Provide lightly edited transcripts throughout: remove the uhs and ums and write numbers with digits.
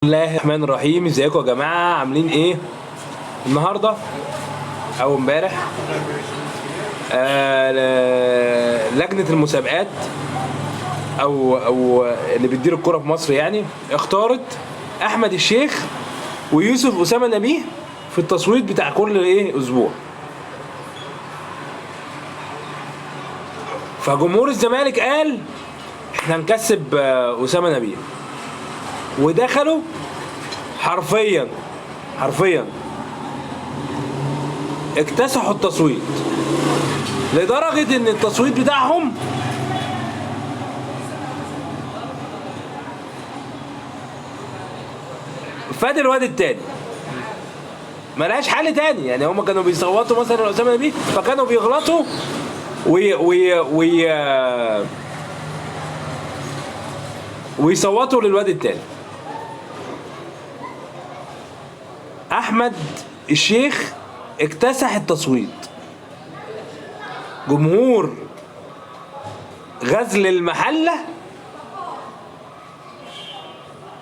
الله الرحمن الرحيم. ازيكم يا جماعه؟ عاملين ايه النهارده او امبارح؟ لجنه المسابقات او اللي بتدير الكره في مصر يعني اختارت احمد الشيخ ويوسف اسامه نبيه في التصويت بتاع كل اسبوع. فجمهور الزمالك قال احنا هنكسب اسامه نبيه، ودخلوا حرفيا اكتسحوا التصويت لدرجة ان التصويت بتاعهم فاد الواد التاني. ملهاش حل تاني يعني، هما كانوا بيصوتوا مثلا اسامه نبيه فكانوا بيغلطوا ويصوتوا للواد التاني. احمد الشيخ اكتسح التصويت، جمهور غزل المحله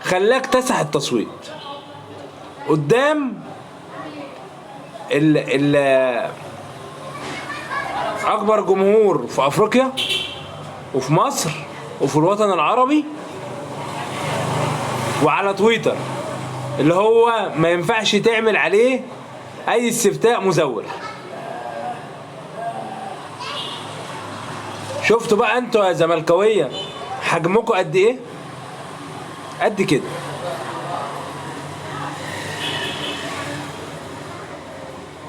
خلاه اكتسح التصويت قدام ال اكبر جمهور في افريقيا وفي مصر وفي الوطن العربي وعلى تويتر، اللي هو ما ينفعش تعمل عليه اي استفتاء مزور. شفتوا بقى انتوا يا زملكاويه حجمكم قد ايه؟ قد كده.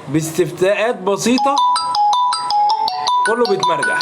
باستفتاءات بسيطه كله بيتمرجح.